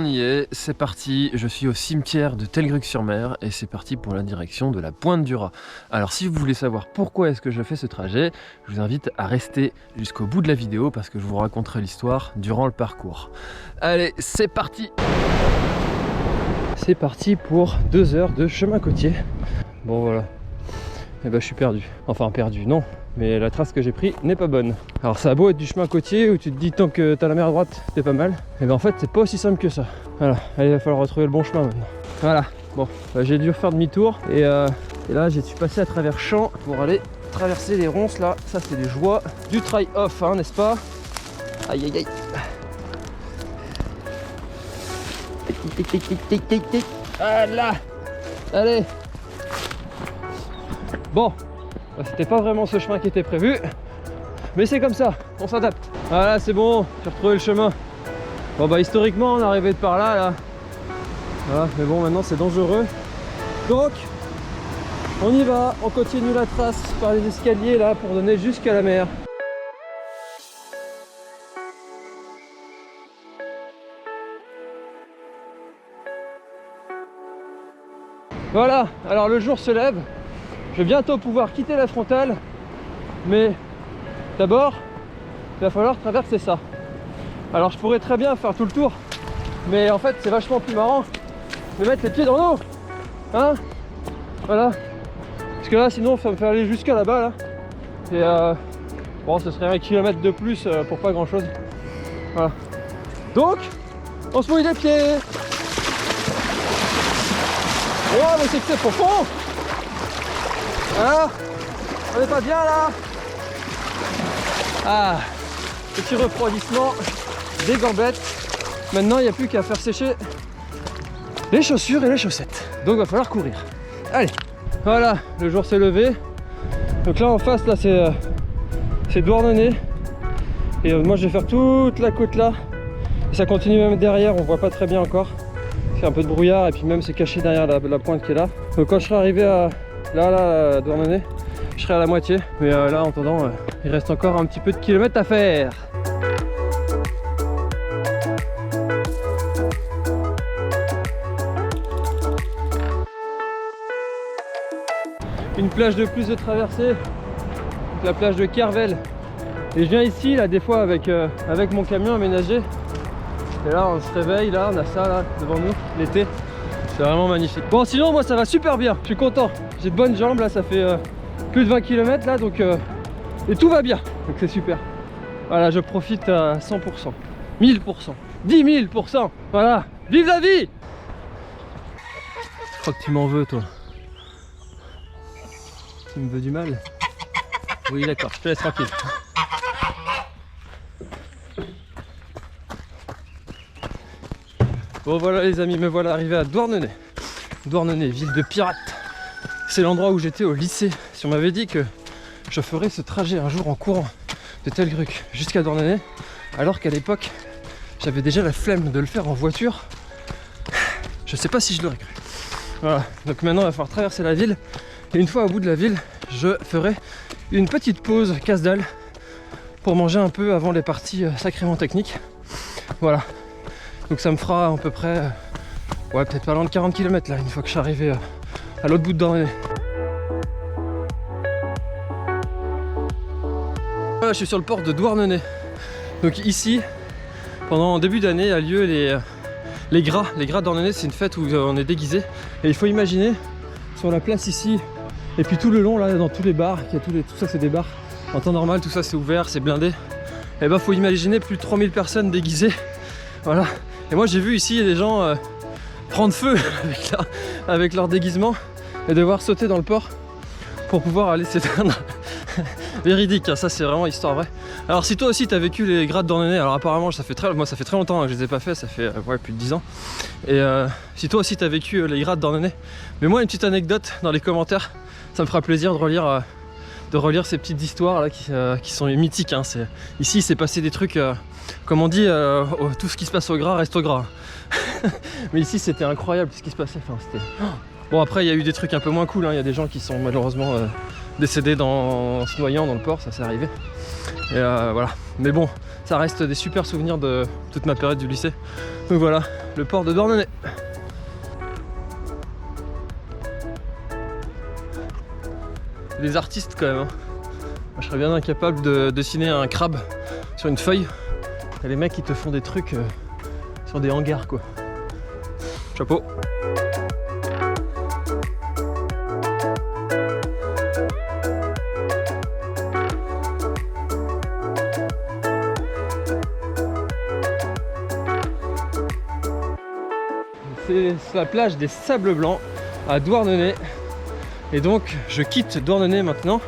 on y est, c'est parti, je suis au cimetière de Telgruc-sur-Mer et c'est parti pour la direction de la Pointe du Raz. Alors si vous voulez savoir pourquoi est-ce que je fais ce trajet, je vous invite à rester jusqu'au bout de la vidéo parce que je vous raconterai l'histoire durant le parcours. Allez, c'est parti! C'est parti pour 2 heures de chemin côtier. Bon voilà, et ben je suis perdu, enfin perdu, non. Mais la trace que j'ai prise n'est pas bonne. Alors ça a beau être du chemin côtier où tu te dis tant que t'as la mer à droite, c'est pas mal. Et ben en fait c'est pas aussi simple que ça. Voilà, allez, il va falloir retrouver le bon chemin maintenant. Voilà, bon, j'ai dû refaire demi-tour et là j'ai dû passer à travers champs pour aller traverser les ronces là. Ça c'est les joies du try-off, hein, n'est-ce pas? Aïe aïe aïe. Tic tic tic tic tic tic. Voilà. Allez. Bon. C'était pas vraiment ce chemin qui était prévu, mais c'est comme ça, on s'adapte. Voilà, c'est bon, j'ai retrouvé le chemin. Bon bah historiquement on est arrivé de par là, voilà, mais bon maintenant c'est dangereux. Donc on y va, on continue la trace par les escaliers là pour donner jusqu'à la mer. Voilà, alors le jour se lève. Je vais bientôt pouvoir quitter la frontale, mais d'abord, il va falloir traverser ça. Alors je pourrais très bien faire tout le tour, mais en fait c'est vachement plus marrant de mettre les pieds dans l'eau, hein. Voilà, parce que là sinon ça me fait aller jusqu'à là-bas là. Et bon, ce serait 1 kilomètre de plus pour pas grand chose. Voilà. Donc, on se mouille les pieds. Oh mais c'est que c'est profond. Ah, on n'est pas bien là. Ah, petit refroidissement, des gambettes. Maintenant il n'y a plus qu'à faire sécher les chaussures et les chaussettes. Donc il va falloir courir. Allez, voilà, le jour s'est levé. Donc là en face là c'est Douarnenez. Et moi je vais faire toute la côte là. Et ça continue même derrière, on voit pas très bien encore. C'est un peu de brouillard et puis même c'est caché derrière la pointe qui est là. Donc quand je serai arrivé à là, Douarnenez, je serai à la moitié. Mais là, en attendant, il reste encore un petit peu de kilomètres à faire. Une plage de plus de traversée, la plage de Kervel. Et je viens ici, là, des fois, avec mon camion aménagé. Et là, on se réveille, là, on a ça, là, devant nous, l'été. C'est vraiment magnifique. Bon, sinon moi ça va super bien, je suis content. J'ai de bonnes jambes là, ça fait plus de 20 km là, donc et tout va bien, donc c'est super. Voilà, je profite à 100%, 1000%, 10 000%. Voilà, vive la vie. Je crois que tu m'en veux toi. Tu me veux du mal? Oui d'accord, je te laisse tranquille. Bon voilà les amis, me voilà arrivé à Douarnenez. Douarnenez, ville de pirates. C'est l'endroit où j'étais au lycée. Si on m'avait dit que je ferais ce trajet un jour en courant de Telgruc jusqu'à Douarnenez, alors qu'à l'époque j'avais déjà la flemme de le faire en voiture, je sais pas si je l'aurais cru. Voilà, donc maintenant il va falloir traverser la ville. Et une fois au bout de la ville, je ferai une petite pause casse-dalle pour manger un peu avant les parties sacrément techniques. Voilà. Donc ça me fera à peu près, ouais peut-être pas loin de 40 km là, une fois que je suis arrivé à l'autre bout de Douarnenez. Voilà, je suis sur le port de Douarnenez. Donc ici, pendant début d'année, a lieu les gras. Les gras de Douarnenez, c'est une fête où on est déguisé. Et il faut imaginer, sur la place ici, et puis tout le long là, dans tous les bars, tout ça c'est des bars. En temps normal, tout ça c'est ouvert, c'est blindé. Et ben faut imaginer plus de 3000 personnes déguisées. Voilà. Et moi j'ai vu ici des gens prendre feu avec leur déguisement et devoir sauter dans le port pour pouvoir aller s'éteindre. Véridique, hein, ça c'est vraiment histoire vraie. Alors si toi aussi t'as vécu les gras de Douarnenez, alors apparemment moi ça fait très longtemps que je les ai pas fait, ça fait ouais, plus de 10 ans. Et si toi aussi t'as vécu les gras de Douarnenez, mets-moi une petite anecdote dans les commentaires, ça me fera plaisir de relire ces petites histoires là qui sont mythiques, hein. Ici il s'est passé des trucs, comme on dit, tout ce qui se passe au gras reste au gras. Mais ici c'était incroyable ce qui se passait, enfin, c'était... Bon après il y a eu des trucs un peu moins cool, hein. Il y a des gens qui sont malheureusement décédé en se noyant dans le port, ça s'est arrivé. Et voilà. Mais bon, ça reste des super souvenirs de toute ma période du lycée. Donc voilà, le port de Douarnenez. Des artistes quand même. Hein. Moi, je serais bien incapable de dessiner un crabe sur une feuille. T'as les mecs qui te font des trucs sur des hangars quoi. Chapeau. C'est la plage des Sables Blancs à Douarnenez. Et donc je quitte Douarnenez maintenant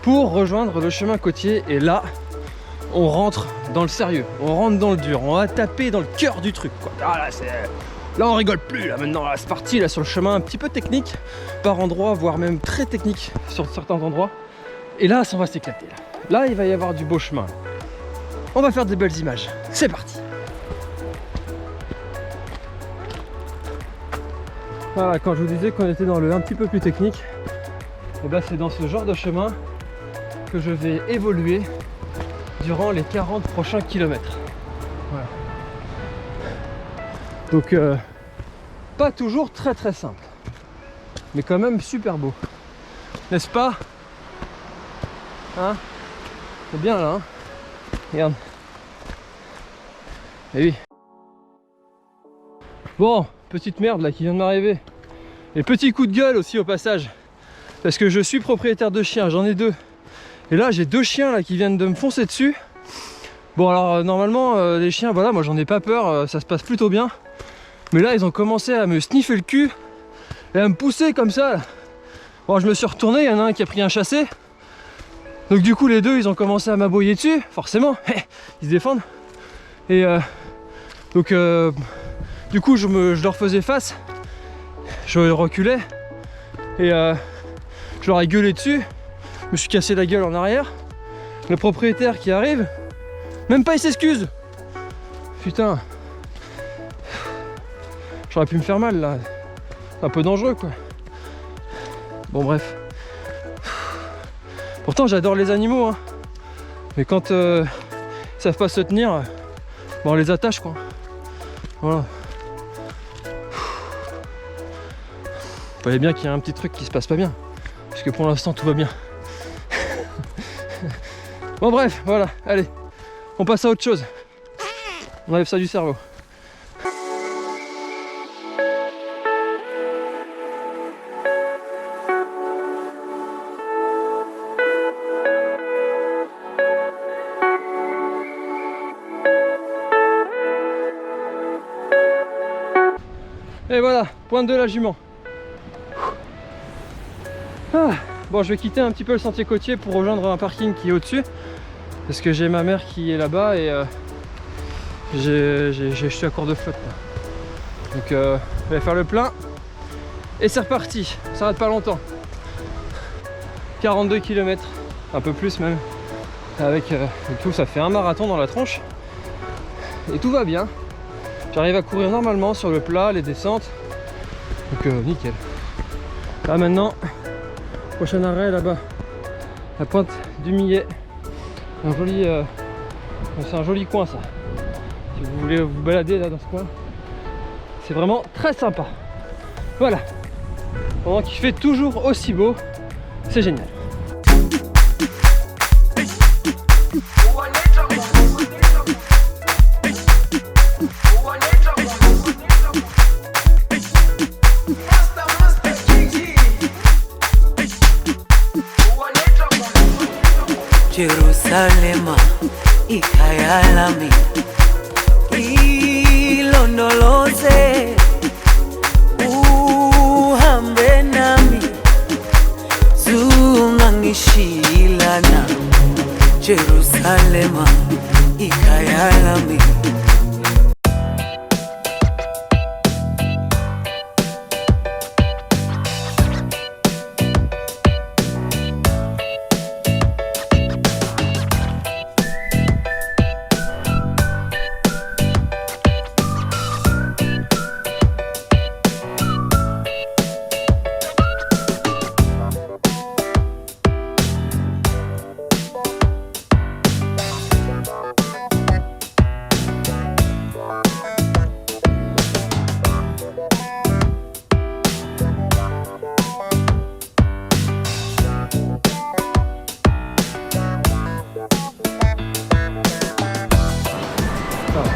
pour rejoindre le chemin côtier. Et là, on rentre dans le sérieux, on rentre dans le dur, on va taper dans le cœur du truc quoi. Ah, là on rigole plus, là maintenant là, c'est parti là sur le chemin un petit peu technique par endroits, voire même très technique sur certains endroits. Et là ça va s'éclater. Là il va y avoir du beau chemin. On va faire des belles images. C'est parti. Voilà, quand je vous disais qu'on était dans le un petit peu plus technique, et ben c'est dans ce genre de chemin que je vais évoluer durant les 40 prochains kilomètres. Voilà. Donc pas toujours très simple, mais quand même super beau, n'est-ce pas? Hein? C'est bien là, hein? Regarde. Et oui. Bon, petite merde là qui vient de m'arriver. Et petit coup de gueule aussi au passage, parce que je suis propriétaire de chiens, j'en ai 2. Et là j'ai 2 chiens là qui viennent de me foncer dessus. Bon alors normalement les chiens, voilà, moi j'en ai pas peur, ça se passe plutôt bien. Mais là ils ont commencé à me sniffer le cul et à me pousser comme ça là. Bon je me suis retourné, il y en a un qui a pris un chassé. Donc du coup les 2 ils ont commencé à m'aboyer dessus, forcément, ils se défendent. Et donc du coup je leur faisais face, je reculais et je leur ai gueulé dessus, je me suis cassé la gueule en arrière. Le propriétaire qui arrive, même pas il s'excuse. Putain, j'aurais pu me faire mal là, c'est un peu dangereux quoi. Bon bref. Pourtant j'adore les animaux hein. Mais quand ils savent pas se tenir, bon, on les attache quoi. Voilà. Vous voyez bien qu'il y a un petit truc qui se passe pas bien, puisque pour l'instant tout va bien. Bon bref, voilà, allez, on passe à autre chose. On enlève ça du cerveau. Et voilà, pointe de la Jument. Ah, bon, je vais quitter un petit peu le sentier côtier pour rejoindre un parking qui est au-dessus. Parce que j'ai ma mère qui est là-bas et je suis à court de flotte. Donc je vais faire le plein. Et c'est reparti, ça rate pas longtemps. 42 km, un peu plus même. Avec tout, ça fait un marathon dans la tronche. Et tout va bien. J'arrive à courir normalement sur le plat, les descentes. Donc nickel. Là maintenant, prochain arrêt là-bas, la pointe du Millet. C'est un joli coin ça. Si vous voulez vous balader là dans ce coin, c'est vraiment très sympa. Voilà. Pendant qu'il fait toujours aussi beau, c'est génial. Jerusalema ikayalami ilondoloze uhambe nami zungangishilana Jerusalema ikayalami.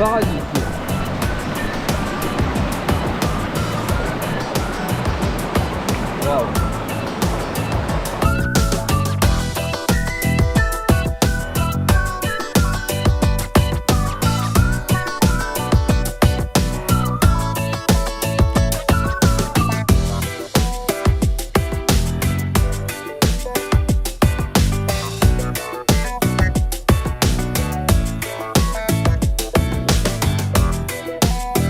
Paradis. Waouh.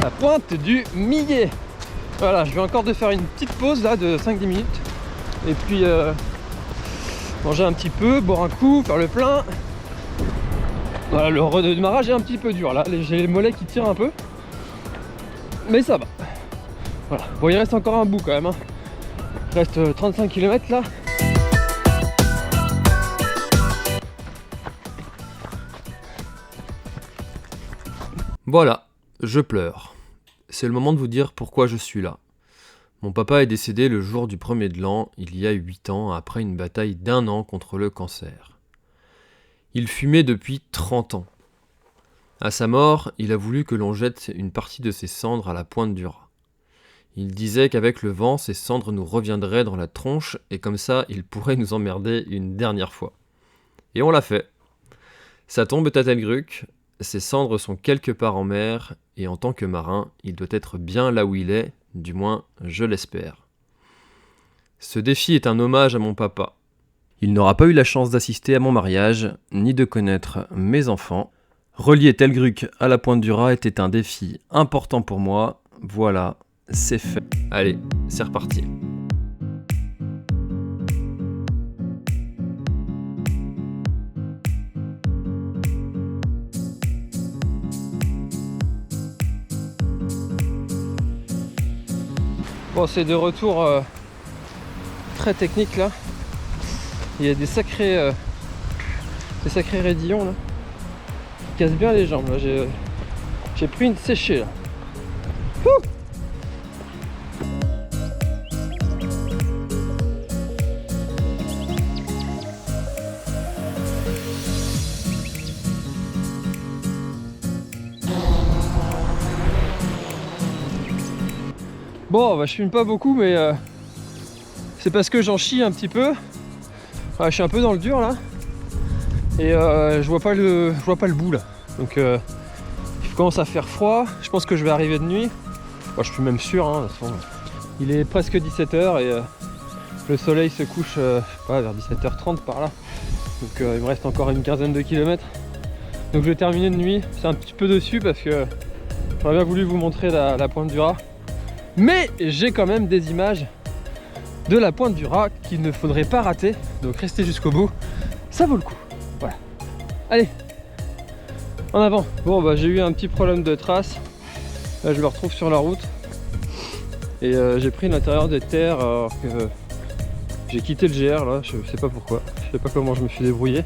La pointe du Millet. Voilà, je vais encore de faire une petite pause là de 5-10 minutes. Et puis manger un petit peu, boire un coup, faire le plein. Voilà, le redémarrage est un petit peu dur là, j'ai les mollets qui tirent un peu. Mais ça va. Voilà, bon il reste encore un bout quand même. Hein. Il reste 35 km là. Voilà, je pleure. C'est le moment de vous dire pourquoi je suis là. Mon papa est décédé le jour du 1er de l'an, il y a 8 ans, après une bataille d'1 an contre le cancer. Il fumait depuis 30 ans. À sa mort, il a voulu que l'on jette une partie de ses cendres à la pointe du raz. Il disait qu'avec le vent, ces cendres nous reviendraient dans la tronche et comme ça, il pourrait nous emmerder une dernière fois. Et on l'a fait. Sa tombe est à Telgruc, ses cendres sont quelque part en mer et en tant que marin, il doit être bien là où il est, du moins je l'espère. Ce défi est un hommage à mon papa. Il n'aura pas eu la chance d'assister à mon mariage, ni de connaître mes enfants. Relier Telgruc à la pointe du raz était un défi important pour moi. Voilà, c'est fait. Allez, c'est reparti. Bon, c'est de retour très technique là. Il y a des sacrés raidillons là. Qui cassent bien les jambes là. J'ai pris une séchée là. Ouh. Bon, bah, je filme pas beaucoup, mais c'est parce que j'en chie un petit peu. Ouais, je suis un peu dans le dur là, et je vois pas le bout là. Donc il commence à faire froid. Je pense que je vais arriver de nuit. Bon, je suis même sûr. Hein, de toute façon. Il est presque 17h et le soleil se couche, je sais pas, vers 17h30 par là. Donc il me reste encore une quinzaine de kilomètres. Donc je vais terminer de nuit. C'est un petit peu dessus parce que j'aurais bien voulu vous montrer la pointe du raz. Mais j'ai quand même des images de la pointe du raz qu'il ne faudrait pas rater. Donc restez jusqu'au bout, ça vaut le coup. Voilà. Allez, en avant. Bon bah j'ai eu un petit problème de trace. Là je me retrouve sur la route. Et j'ai pris l'intérieur des terres alors que j'ai quitté le GR là. Je sais pas pourquoi. Je sais pas comment je me suis débrouillé.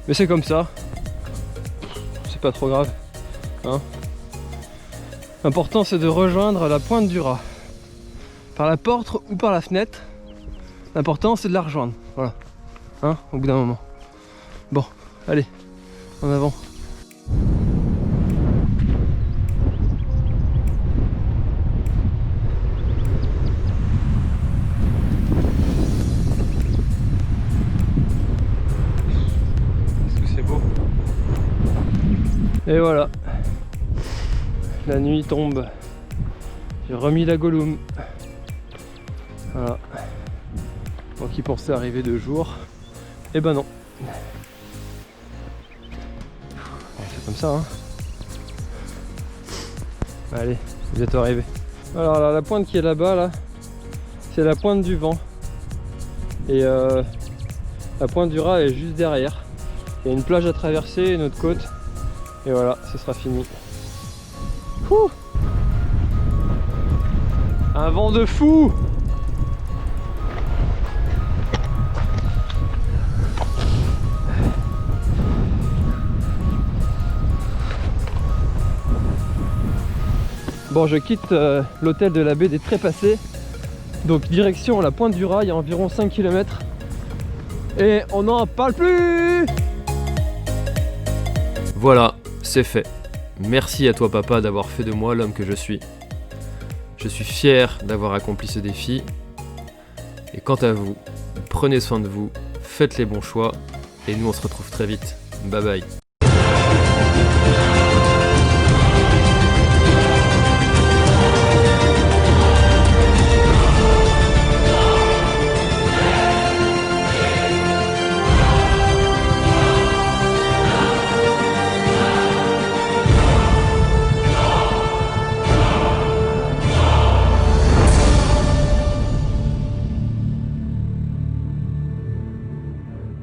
Mais c'est comme ça. C'est pas trop grave. Hein. L'important c'est de rejoindre la pointe du raz. Par la porte ou par la fenêtre. L'important c'est de la rejoindre. Voilà. Hein, au bout d'un moment. Bon, allez, en avant. Est-ce que c'est beau? Et voilà. La nuit tombe. J'ai remis la Gollum. Voilà. Moi qui pensais arriver de jour. Et ben non. C'est comme ça hein. Allez, bientôt arrivé. Alors là, la pointe qui est là-bas là, c'est la pointe du vent. Et la pointe du raz est juste derrière. Il y a une plage à traverser, une autre côte. Et voilà, ce sera fini. Ouh. Un vent de fou! Bon, je quitte l'hôtel de la baie des Trépassés. Donc direction la pointe du raz, il y a environ 5 km. Et on n'en parle plus! Voilà, c'est fait. Merci à toi papa d'avoir fait de moi l'homme que je suis. Je suis fier d'avoir accompli ce défi. Et quant à vous, prenez soin de vous, faites les bons choix, et nous on se retrouve très vite. Bye bye.